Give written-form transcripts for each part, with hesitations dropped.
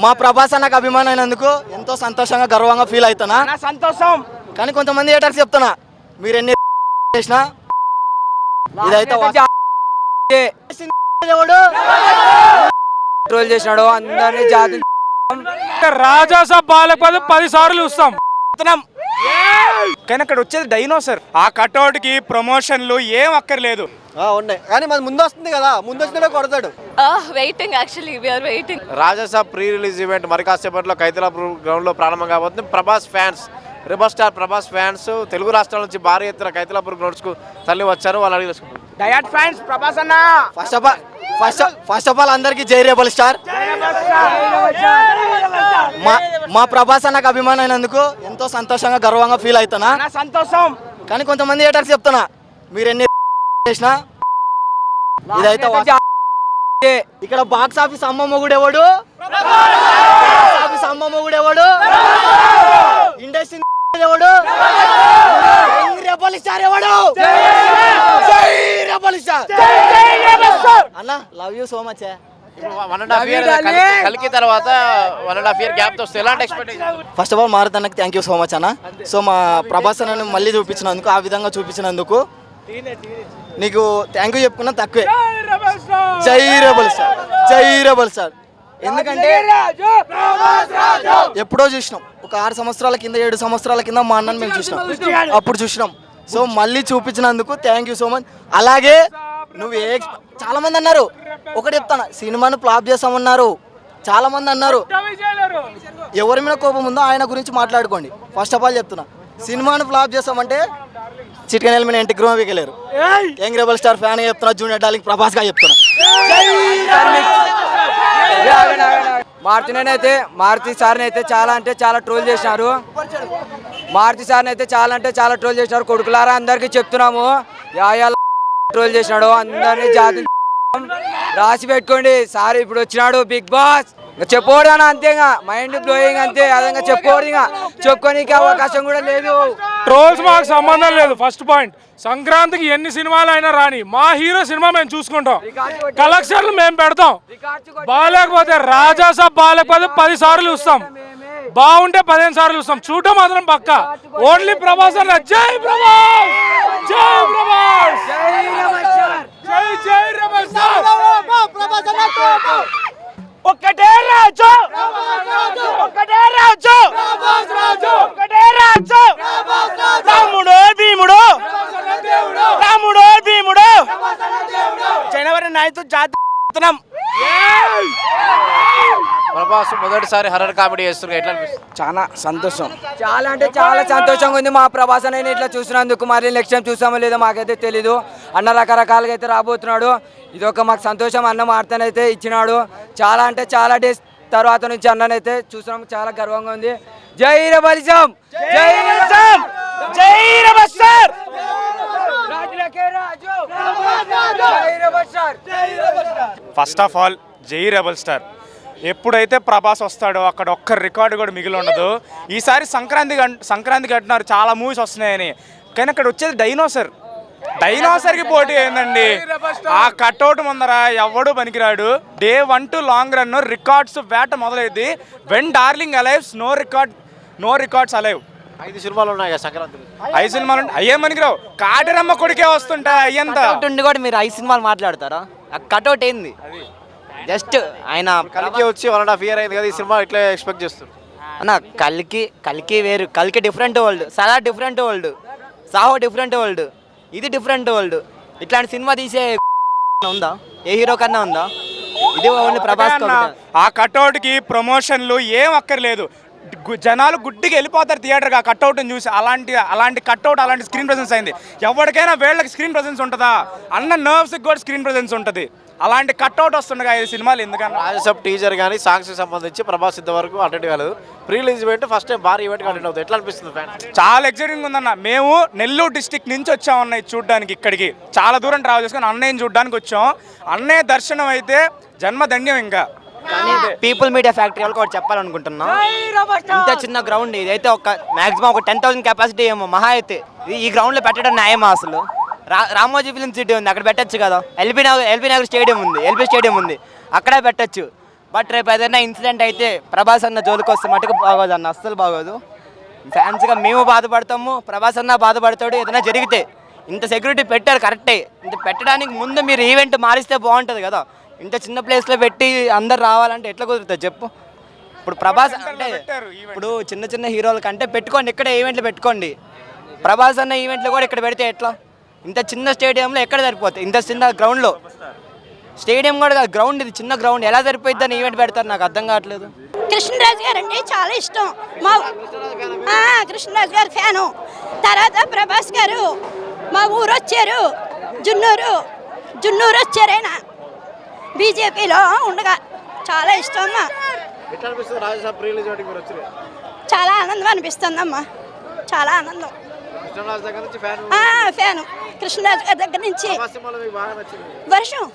మా ప్రభాస్ అన్నకు అభిమానం అయినందుకు ఎంతో సంతోషంగా గర్వంగా ఫీల్ అవుతున్నా. సంతోషం. కానీ కొంతమంది హేటర్స్ చెప్తున్నా, మీరు ఎన్ని చేసినా ఇదైతే ట్రోల్ చేసినాడు అందరినీ జాతి. రాజాసాబ్ బాలపద 10 సార్లు చూస్తాం. కానీ అక్కడ వచ్చేది డైనోసర్. ఆ కట్అవుట్ కి ప్రమోషన్లు ఏం అక్కర్లేదు. ఉన్నాయి కానీ మన ముందు వస్తుంది కదా, ముందు వచ్చినా కొడతాడు. Waiting actually we are waiting. Rajasaab pre release event మరి కాసేపట్లో కైతలాపూర్ గ్రౌండ్ లో ప్రారంభం కాబోతుంది. Prabhas fans, rebel star Prabhas fans Telugu రాష్ట్రాల నుంచి భారీ ఎత్తున కైతలాపూర్ గ్రౌండ్స్ కు తల్లి వచ్చారు. వాళ్ళు అడిగి తెలుసుకుంటారు. డయాట్ ఫ్యాన్స్ ప్రభాస్ అన్న ఫస్ట్ ఆఫ్ ఆల్ అందరికి జై రెబల్ స్టార్. మా ప్రభాస్ అన్నకు అభిమానం అయినందుకు ఎంతో సంతోషంగా గర్వంగా ఫీల్ అవుతున్నా. సంతోషం. కానీ కొంతమంది హేటర్స్ చెప్తున్నా, మీరు ఎన్ని చేసినా ఇదైతే ఇక్కడ బాక్స్ ఆఫీస్ అమ్మమ్మ కూడా ఎవడు, ఇండస్ట్రీ ఎవడు, రెబల్ స్టార్ ఎవడు, రెబల్ స్టార్ అన్న. Love you so much. 1.5 year కలికి తర్వాత 1.5 year గ్యాప్ తో ఎలాంటి expectation? First of all Maruthi అన్నకి థ్యాంక్ యూ సో మచ్ అన్న. సో మా ప్రభాస్ అన్నని మళ్ళీ చూపించినందుకు, ఆ విధంగా చూపించినందుకు నీకు థ్యాంక్ యూ చెప్పుకున్నా తక్కువే. జై రెబల్ స్టార్, జై రెబల్ స్టార్. ఎందుకంటే ఎప్పుడో చూసినాం, ఒక 6 సంవత్సరాల కింద 7 సంవత్సరాల కింద మా అన్నని మేము చూసినాం, అప్పుడు చూసినాం. సో మళ్ళీ చూపించినందుకు థ్యాంక్ యూ సో మచ్. అలాగే నువ్వు చాలా మంది అన్నారు, ఒకటి చెప్తాను, సినిమాను ఫ్లాప్ చేస్తామన్నారు చాలా మంది అన్నారు. ఎవరి మీద కోపం ఉందో ఆయన గురించి మాట్లాడుకోండి. ఫస్ట్ ఆఫ్ ఆల్ చెప్తున్నా, సినిమాను ఫ్లాప్ చేస్తామంటే చిట్కనేల మీద ఇంటికి గ్రోమ్ వీకలేరు. యంగ్ రెబల్ స్టార్ ఫ్యాన్ చెప్తున్నా, జూనియర్ డార్లింగ్ ప్రభాస్ గా చెప్తున్నా. మారుతి సార్ని అయితే చాలా అంటే చాలా ట్రోల్ చేసినారు. కొడుకులారా అందరికి చెప్తున్నాము, ట్రోల్ చేసినాడు అందరినీ జాతి. రాసి పెట్టుకోండి, సార్ ఇప్పుడు వచ్చినాడు బిగ్ బాస్. చెప్పకూడదు అన్న, అంతేగా మైండ్ బ్లోయింగ్ అంతే. అదంగా చెప్పుకోవద్దు, ఇంకా చెప్పుకోనికి అవకాశం కూడా లేదు. ట్రోల్స్ మాకు సంబంధం లేదు. ఫస్ట్ పాయింట్, సంక్రాంతికి ఎన్ని సినిమాలు అయినా రాని, మా హీరో సినిమా మేము చూసుకుంటాం, కలెక్షన్లు మేము పెడతాం. బాగాలేకపోతే రాజాసాబ్ బాలేకపోతే 10 సార్లు చూస్తాం, బాగుంటే 15 సార్లు చూస్తాం. చూడటం మాత్రం పక్క. ఓన్లీ ప్రభాస్ అన్న. జై ప్రభాస్, జై ప్రభాస్, జై జై రెబల్ స్టార్. ఒక్కటే రాజు, ఒక్కటే రాజు, ఒక్కటే రాజు. రాముడు భీముడు, రాముడు భీముడు. జనవరి 9th జాతీయ. ప్రభాస్ మొదటిసారి హర్రర్ కామెడీ చేస్తున్నారు, ఎట్లా అనిపిస్తుంది? చాలా సంతోషం, చాలా అంటే చాలా సంతోషంగా ఉంది. మా ప్రభాస్ అన్న ఇట్లా చూసినందుకు. మరి నెక్స్ట్ టైం చూసామో లేదో మాకైతే తెలీదు. అన్న రకరకాలుగా అయితే రాబోతున్నాడు. ఇది ఒక మాకు సంతోషం. అన్న వార్తనైతే ఇచ్చినాడు. చాలా అంటే చాలా డేస్ తర్వాత నుంచి అన్ననైతే చూసినాం, చాలా గర్వంగా ఉంది. జై రెబలిజం, జై రెబలిజం, జై rebel star. First of all జై రెబల్ స్టార్. ఎప్పుడైతే ప్రభాస్ వస్తాడో అక్కడ ఒక్క రికార్డు కూడా మిగిలి ఉండదు. ఈసారి సంక్రాంతికి అంటున్నారు చాలా మూవీస్ వస్తున్నాయని, కానీ అక్కడ వచ్చేది డైనోసర్కి పోటీ ఏందండి. ఆ కట్అవుట్ ముందర ఎవడు పనికిరాడు. Day 1 to long run records వేట మొదలైంది. When darling alives, no records alive. 5 సినిమాలు ఉన్నాయి సంక్రాంతి. 5 సినిమాలు అయ్యే పనికిరావు. కాటరమ్మ కొడుకే వస్తుంటా అయ్యంతా ఉండి కూడా మీరు 5 సినిమాలు మాట్లాడతారా? కట్అవుట్ ఏంది? జస్ట్ ఆయన కలికి వచ్చి 1.5 year అయింది కదా, ఈ సినిమా ఇట్లా ఎక్స్పెక్ట్ చేస్తారు అన్న. కలికి వేరు, కలికి different world, Salaar different world, Saaho different world, ఇది డిఫరెంట్ వరల్డ్. ఇట్లాంటి సినిమా తీసే ఉందా? ఏ హీరో కన్నా ఉందా? ఇది ఓన్లీ ప్రభాస్. ఆ కట్అవుట్కి ప్రమోషన్లు ఏం అక్కర్లేదు. జనాలు గుడ్డికి వెళ్ళిపోతారు థియేటర్కి ఆ కట్అవుట్ని చూసి. అలాంటి కట్అవుట్, అలాంటి స్క్రీన్ ప్రెజెన్స్ అయింది. ఎవరికైనా వీళ్ళకి స్క్రీన్ ప్రెజెన్స్ ఉంటుందా? అన్న నర్వ్స్కి కూడా స్క్రీన్ ప్రెజెన్స్ ఉంటుంది. అలాంటి కట్అవుట్ వస్తుండగా 5 సినిమాలు ఎందుకన్నా. రాజాసాబ్ టీజర్ కానీ సాంగ్స్కి సంబంధించి ప్రభాస్ ఇంతవరకు అటెండ్ కాలేదు. Pre release event first time భారీ ఈవెంట్ అటెండ్ అవుతుంది. ఎట్లా అనిపిస్తుంది ఫ్యాన్? చాలా ఎక్సైటింగ్ ఉందన్న. మేము నెల్లూరు డిస్టిక్ నుంచి వచ్చామన్న ఇది చూడడానికి. ఇక్కడికి చాలా దూరం ట్రావెల్ చేసుకొని అన్నయ్యని చూడడానికి వచ్చాం. అన్నయ్య దర్శనం అయితే జన్మధన్యం. ఇంకా పీపుల్ మీడియా ఫ్యాక్టరీ వాళ్ళకి ఒకటి చెప్పాలనుకుంటున్నాం. ఇంత చిన్న గ్రౌండ్ ఇది అయితే ఒక మాక్సిమం ఒక 10,000 కెపాసిటీ ఏమో మహా అయితే. ఈ గ్రౌండ్లో పెట్టడం న్యాయమా అసలు? రామోజీ ఫిలిం సిటీ ఉంది, అక్కడ పెట్టచ్చు కదా. ఎల్బీ నగర్ స్టేడియం ఉంది, ఎల్బీ స్టేడియం ఉంది, అక్కడే పెట్టచ్చు. బట్ రేపు ఏదైనా ఇన్సిడెంట్ అయితే ప్రభాస్ అన్న జోలికి వస్తే మటుకు బాగోదు అన్న, అస్సలు బాగోదు. ఫ్యాన్స్గా మేము బాధపడతాము, ప్రభాస్ అన్న బాధపడతాడు. ఏదైనా జరిగితే ఇంత సెక్యూరిటీ పెట్టారు కరెక్టే, ఇంత పెట్టడానికి ముందు మీరు ఈవెంట్ మారిస్తే బాగుంటుంది కదా. ఇంత చిన్న ప్లేస్లో పెట్టి అందరు రావాలంటే ఎట్లా కుదురుతుంది చెప్పు. ఇప్పుడు ప్రభాస్ అంటే ఇప్పుడు చిన్న చిన్న హీరోల కంటే పెట్టుకోండి, ఇక్కడ ఈవెంట్లు పెట్టుకోండి. ప్రభాస్ అన్న ఈవెంట్లు కూడా ఇక్కడ పెడితే ఎట్లా? ఇంత చిన్న స్టేడియంలో ఎక్కడ సరిపోతుంది? ఇంత చిన్న గ్రౌండ్లో, స్టేడియం కూడా కాదు, గ్రౌండ్ ఇది చిన్న గ్రౌండ్, ఎలా సరిపోద్ది అని ఈవెంట్ పెడతారు? నాకు అర్థం కావట్లేదు. కృష్ణరాజు గారు అంటే చాలా ఇష్టం మా కృష్ణరాజు గారు ఫ్యాను. తర్వాత ప్రభాస్ గారు మా ఊరు వచ్చారు, జున్నూరు వచ్చారు. ఆయన బీజేపీలో ఉండగా చాలా ఇష్టం అమ్మా. ఎట్లా అనిపిస్తుంది రాజసాబ్ ప్రీ రిలీజ్ ఈవెంట్కి మీరు వచ్చారు? చాలా ఆనందం అనిపిస్తుందమ్మా, చాలా ఆనందం. కృష్ణరాజు దగ్గర నుంచి ఫ్యాను కృష్ణరాజు గారి దగ్గర నుంచి. ప్రభాస్ సినిమాలో మీకు బాగా నచ్చింది? వర్షం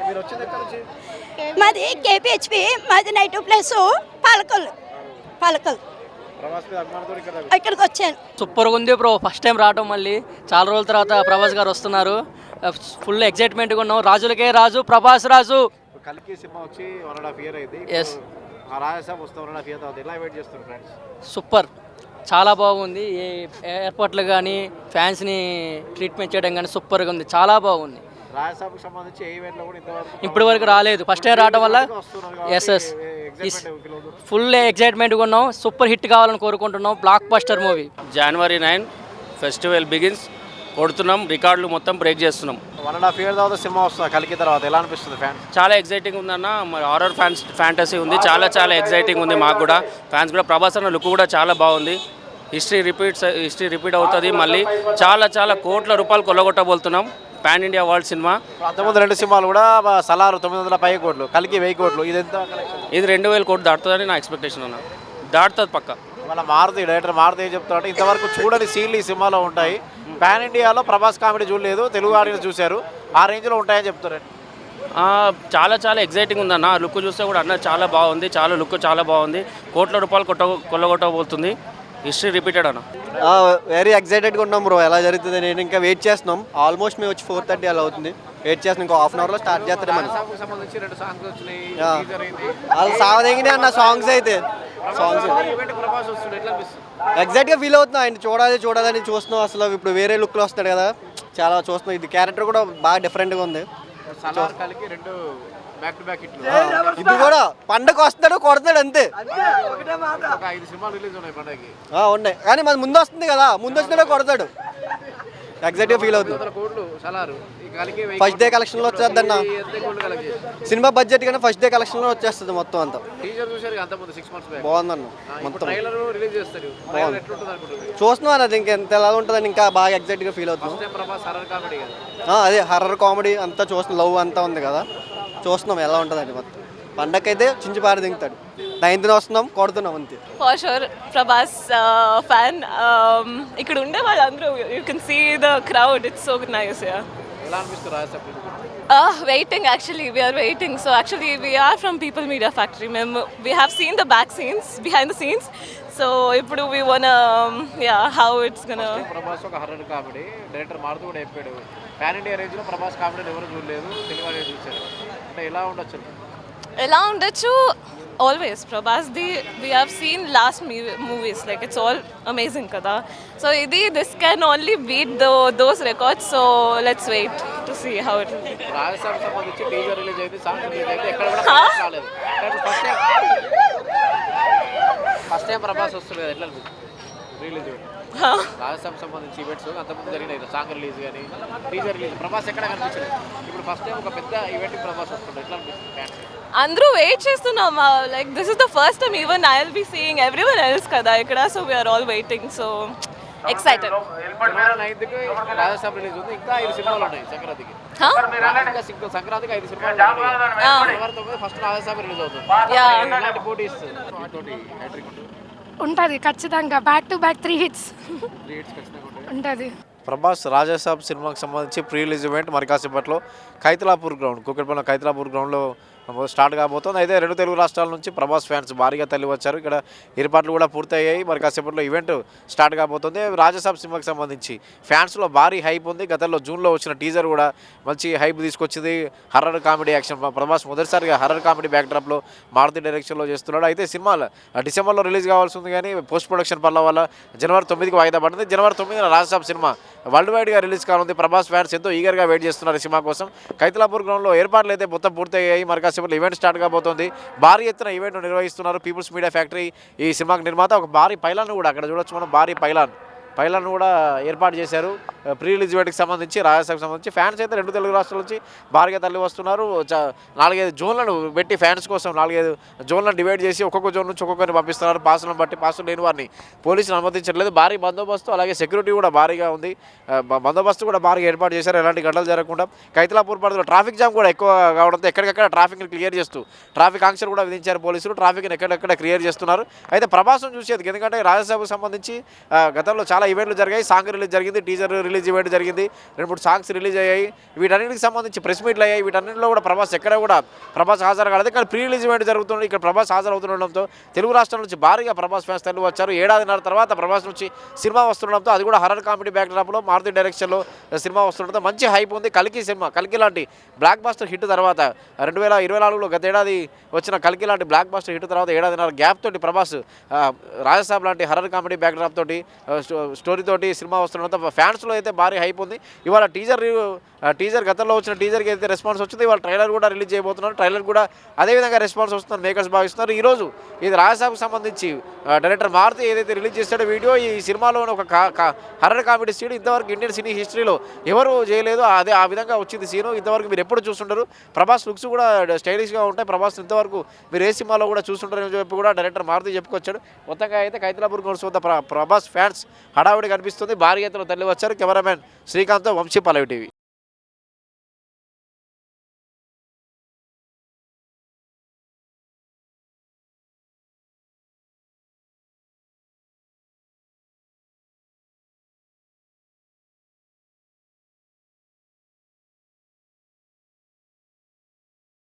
మీరు వచ్చింది ఎక్కడ నుంచి? మాది కేపీహెచ్పి, మాది నైట్ ప్లేస్ పాలకొల్లు. ప్రభాస్ మీద అభిమానంతో ఇక్కడ ఇక్కడికి వచ్చాను. సూపర్గా ఉంది బ్రో. ఫస్ట్ టైం రావడం, మళ్ళీ చాలా రోజుల తర్వాత ప్రభాస్ గారు వస్తున్నారు. ఫుల్ ఎక్సైట్మెంట్గా ఉన్నాం. రాజులకే రాజు, ప్రభాస్ రాజు. కల్కి సినిమా వచ్చి 1.5 year అయింది. ఎస్, ఆ రాజసాబ్ వస్తే 1.5 year తర్వాత ఎలా వెయిట్ చేస్తున్నారు ఫ్రెండ్స్? సూపర్, చాలా బాగుంది. ఏ ఎయిర్పోర్ట్లు కానీ ఫ్యాన్స్ని ట్రీట్మెంట్ చేయడం కానీ సూపర్గా ఉంది, చాలా బాగుంది. రాజసాబ్కి సంబంధించి ఏ ఈవెంట్లో కూడా ఇంతవరకు ఇప్పటి వరకు రాలేదు, ఫస్ట్ టైం రావడం వల్ల ఎస్ ఫుల్ ఎక్సైట్మెంట్గా ఉన్నాం. సూపర్ హిట్ కావాలని కోరుకుంటున్నాం. Blockbuster movie. January 9 festival begins. కొడుతున్నాం, రికార్డులు మొత్తం బ్రేక్ చేస్తున్నాం. 1.5 year తర్వాత సినిమా వస్తుంది కలికి తర్వాత, ఎలా అనిపిస్తుంది ఫ్యాన్స్? చాలా ఎగ్జైటింగ్ ఉందన్న. మరి హారర్ ఫ్యాంటసీ ఉంది, చాలా ఎగ్జైటింగ్ ఉంది మాకు కూడా. ఫ్యాన్స్ కూడా ప్రభాస్ అన్న లుక్ కూడా చాలా బాగుంది. హిస్టరీ రిపీట్ అవుతుంది. మళ్ళీ చాలా కోట్ల రూపాయలు కొల్లగొట్టబోతున్నాం. పాన్ ఇండియా వరల్డ్ సినిమా. అంతకుముందు 2 సినిమాలు కూడా సలారు 900 పై కోట్లు, కలికి 1000 కోట్లు. ఇది ఎంత కలెక్షన్? ఇది 2000 కోట్లు దాటుతుందని నా ఎక్స్పెక్టేషన్ అన్న. దాటుతుంది పక్క. మన డైరెక్టర్ మారుతి ఏం చెప్తారంటే ఇంతవరకు చూడని సీన్లు ఈ సినిమాలో ఉంటాయి. పాన్ ఇండియాలో ప్రభాస్ కామెడీ చూడలేదు, తెలుగు ఆడియన్స్ చూశారు, ఆ రేంజ్లో ఉంటాయని చెప్తారు. చాలా ఎగ్జైటింగ్ ఉందన్న. లుక్ చూస్తే కూడా అన్న చాలా బాగుంది, లుక్ చాలా బాగుంది. కోట్ల రూపాయలు కొల్లగొట్టబోతుంది. హిస్టరీ రిపీటెడ్ అన్న. వెరీ ఎక్సైటెడ్గా ఉన్నాం బ్రో, ఎలా జరుగుతుంది. నేను ఇంకా వెయిట్ చేస్తున్నాం. ఆల్మోస్ట్ మేము వచ్చి 4:30 అలా అవుతుంది. వెయిట్ చేస్తున్నాం, ఇంకో హాఫ్ అన్ అవర్లో స్టార్ట్ చేస్తారు. మనం సంబంధించి 2 సాంగ్స్ వచ్చినాయి. వాళ్ళు సావదగినే అన్న సాంగ్స్ అయితే. సాంగ్స్ ఎగ్జాక్ట్గా ఫీల్ అవుతున్నాం. ఆయన చూడాలని చూస్తున్నాం. అసలు ఇప్పుడు వేరే లుక్లో వస్తాడు కదా, చాలా చూస్తున్నాం. ఇది క్యారెక్టర్ కూడా బాగా డిఫరెంట్గా ఉంది. కలికి 2 బ్యాక్ టు బ్యాక్ హిట్లు. ఇది కూడా పండగ వస్తాడు, కొడతాడు అంతే. ఒక 5 సినిమాలు రిలీజ్ ఉన్నాయి పండగకి. ఉన్నాయి, కానీ మన ముందు వస్తుంది కదా, ముందు వచ్చినాడే కొడతాడు. ఎగ్జాక్ట్గా ఫీల్ అవుతుంది. 100 కోట్లు సలారు. ఈ కలికి ఫస్ట్ డే కలెక్షన్లో వచ్చేద్దన్న. సినిమా బడ్జెట్ కానీ ఫస్ట్ డే కలెక్షన్లో వచ్చేస్తుంది మొత్తం అంతా. టీజర్ చూశారు అంత ముందు 6 months బ్యాక్. బాగుందన్న మొత్తం. ట్రైలర్ రిలీజ్ చేస్తారు. ట్రైలర్ ఎట్లుంటుంది అనుకుంటున్నారు? చూస్తున్నాను, అది ఇంకెంత ఎలా ఉంటుందని ఇంకా బాగా ఎగ్జాక్ట్గా ఫీల్ అవుతున్నాం. First time Prabhas horror comedy కదా. అదే హర్రర్ కామెడీ అంతా చూస్తున్నాం, లవ్ అంతా ఉంది కదా, చూస్తున్నాం ఎలా ఉంటుందండి. మొత్తం పండగకైతే చించిపారి దింగుతాడు. 9th వస్తున్నాం, కొడుతున్నాం అంతే. For sure Prabhas fan. ఇక్కడ ఉండే వాళ్ళందరూ, you can see the crowd, it's so nice. ఎలా అనిపిస్తుంది Raja Saab? Waiting, actually we are waiting. So actually we are from People Media Factory. We have seen the behind the scenes. So ఇప్పుడు we wanna how it's gonna. Prabhas ఒక horror comedy director మారుతూ కూడా చెప్పాడు. Pan India range లో Prabhas comedy ఎవరు చూడలేదు, తెలుగు వాళ్ళు చూశారు. అంటే ఎలా ఉండొచ్చు? Always Prabhas we have seen last movies, like it's all amazing kada. So this can only beat those records. So let's wait to see how it will be. Raja Saab సంబంధించి teaser release అయింది, song release అయింది, ఎక్కడ కూడా ప్రభాస్ రాలేదు. First time Prabhas వస్తుంది కదా, ఎట్లా release Raja Saab సంబంధించి ఈవెంట్స్ అంతకుముందు జరిగినాయి. సాంగ్ రిలీజ్ కానీ టీజర్ రిలీజ్, ప్రభాస్ ఎక్కడ కనిపించలేదు. ఇప్పుడు ఫస్ట్ టైం ఒక పెద్ద ఈవెంట్ ప్రభాస్ వస్తుంది, ఎట్లా అనిపిస్తుంది? అందరూ వెయిట్ చేస్తున్నాం. Like this is the first time even I will be seeing everyone else కదా ఇక్కడ. So we are all waiting, so excited. Rajasaab release ఉంది, ఇంకా 5 సినిమాలు ఉన్నాయి సంక్రాంతికి. సంక్రాంతికి 5 సినిమాలు ఉన్నాయి. ఫస్ట్ రాజసాబ్ రిలీజ్ అవుతుంది. పోటీ ఇస్తుంది ఉంటుంది ఖచ్చితంగా. బ్యాక్ టు బ్యాక్ 3 hits ఉంటుంది. ప్రభాస్ రాజసాబ్ సినిమాకి సంబంధించి ప్రీ రిలీజ్ ఈవెంట్ మరి కాసేపట్లో ఖైతలాపూర్ గ్రౌండ్, కూకట్పల్లి ఖైతలాపూర్ గ్రౌండ్లో స్టార్ట్ కాబోతోంది. అయితే 2 తెలుగు రాష్ట్రాల నుంచి ప్రభాస్ ఫ్యాన్స్ భారీగా తరలి వచ్చారు. ఇక్కడ ఏర్పాట్లు కూడా పూర్తయ్యాయి. మరి కాసేపట్లో ఈవెంట్ స్టార్ట్ కాబోతుంది. రాజసాబ్ సినిమాకి సంబంధించి ఫ్యాన్స్లో భారీ హైప్ ఉంది. గతంలో జూన్లో వచ్చిన టీజర్ కూడా మంచి హైప్ తీసుకొచ్చింది. హర్రర్ కామెడీ యాక్షన్ ప్రభాస్ మొదటిసారిగా హర్రర్ కామెడీ బ్యాక్డ్రాప్లో మారుతి డైరెక్షన్లో చేస్తున్నాడు. అయితే సినిమా డిసెంబర్లో రిలీజ్ కావాల్సి ఉంది కానీ పోస్ట్ ప్రొడక్షన్ పనుల వల్ల జనవరి 9కి వాయిదా పడింది. జనవరి 9న రాజసాబ్ సినిమా వరల్డ్ వైడ్గా రిలీజ్ కానుంది. ప్రభాస్ ఫ్యాన్స్ ఎంతో ఈగర్గా వెయిట్ చేస్తున్నారు ఈ సినిమా కోసం. కైతలాపూర్ గ్రౌండ్లో ఏర్పాట్లు అయితే మొత్తం పూర్తయ్యాయి. మరి కాసేపట్లో ఈవెంట్ స్టార్ట్ కాబోతోంది. భారీ ఎత్తున ఈవెంట్ నిర్వహిస్తున్నారు పీపుల్స్ మీడియా ఫ్యాక్టరీ. ఈ సినిమాకి నిర్మాత ఒక భారీ పైలాన్ కూడా అక్కడ చూడొచ్చు మనం. భారీ పైలాన్ కూడా ఏర్పాటు చేశారు. ప్రీ రిలీజ్ ఈవెంట్కి సంబంధించి రాజసాబ్కి సంబంధించి ఫ్యాన్స్ అయితే 2 తెలుగు రాష్ట్రాల నుంచి భారీగా తరలి వస్తున్నారు. 4-5 జోన్లను పెట్టి ఫ్యాన్స్ కోసం 4-5 జోన్లను డివైడ్ చేసి ఒక్కొక్క జోన్ నుంచి ఒక్కొక్కరిని పంపిస్తున్నారు. పాసులను బట్టి పాసులు లేని వారిని పోలీసులు అనుమతించట్లేదు. భారీ బందోబస్తు అలాగే సెక్యూరిటీ కూడా భారీగా ఉంది. బందోబస్తు కూడా భారీగా ఏర్పాటు చేశారు ఎలాంటి గడ్డలు జరగకుండా. కైతలాపూర్ పరిధిలో ట్రాఫిక్ జామ్ కూడా ఎక్కువ కావడంతో ఎక్కడికక్కడ ట్రాఫిక్ని క్లియర్ చేస్తూ ట్రాఫిక్ ఆంక్షలు కూడా విధించారు పోలీసులు. ట్రాఫిక్ని ఎక్కడెక్కడ క్లియర్ చేస్తున్నారు. అయితే ప్రభాసం చూసేది ఎందుకంటే రాజసాబ్కి సంబంధించి గతంలో చాలా ఈవెంట్లు జరిగాయి. సాంగ్ రిలీజ్ జరిగింది, టీజర్ రిలీజ్ ఈవెంట్ జరిగింది, 2-3 సాంగ్స్ రిలీజ్ అయ్యాయి. వీటన్నిటికి సంబంధించి ప్రెస్ మీట్లు అయ్యాయి. వీటన్నింటిలో కూడా ప్రభాస్ హాజరు కాలేదు. కానీ ప్రీ రిలీజ్ ఈవెంట్ జరుగుతుంది. ఇక్కడ ప్రభాస్ హాజరవుతుండడంతో తెలుగు రాష్ట్రాల నుంచి భారీగా ప్రభాస్ ఫ్యాన్స్ తరలి వచ్చారు. 7.5 తర్వాత ప్రభాస్ నుంచి సినిమా వస్తుండడంతో అది కూడా హర్రర్ కామెడీ బ్యాక్డ్రాప్లో మారుతి డైరెక్షన్లో సినిమా వస్తుండడంతో మంచి హైప్ ఉంది. కల్కి లాంటి బ్లాక్ బాస్టర్ హిట్ తర్వాత 2024లో గత ఏడాది వచ్చిన కల్కి లాంటి బ్లాక్ బాస్టర్ హిట్ తర్వాత 7.5 గ్యాప్ తోటి ప్రభాస్ రాజసాబ్ లాంటి హర్రర్ కామెడీ బ్యాక్డ్రాప్ తోటి స్టోరీ తోటి సినిమా వస్తుండడంతో ఫ్యాన్స్లో అయితే భారీ హైప్ ఉంది. ఇవాళ టీజర్ గతంలో వచ్చిన టీజర్కి అయితే రెస్పాన్స్ వచ్చింది. ఇవాళ ట్రైలర్ కూడా రిలీజ్ చేయబోతున్నారు. ట్రైలర్ కూడా అదేవిధంగా రెస్పాన్స్ వస్తున్నారు మేకర్స్ భావిస్తున్నారు. ఈరోజు ఇది రాజసాబ్కి సంబంధించి డైరెక్టర్ మారుతి ఏదైతే రిలీజ్ చేస్తాడో వీడియో ఈ సినిమాలో ఒక హర్రర్ కామెడీ సీన్ ఇంతవరకు ఇండియన్ సినీ హిస్టరీలో ఎవరు చేయలేదు. ఆ విధంగా వచ్చింది సీను. ఇంతవరకు మీరు ఎప్పుడు చూస్తుంటారు. ప్రభాస్ లుక్స్ కూడా స్టైలిష్గా ఉంటాయి. ప్రభాస్ ఇంతవరకు మీరు ఏ సినిమాలో కూడా చూస్తుంటారని చెప్పి కూడా డైరెక్టర్ మారుతి చెప్పుకొచ్చాడు. మొత్తంగా అయితే కైతలాపూర్ గ్రౌండ్స్ వద్ద ప్రభాస్ ఫ్యాన్స్ హడావుడి కనిపిస్తుంది. భారీ ఎత్తున తరలి వచ్చారు. కెమెరామెన్ శ్రీకాంత్, వంశీ, పల్లవి టీవీ.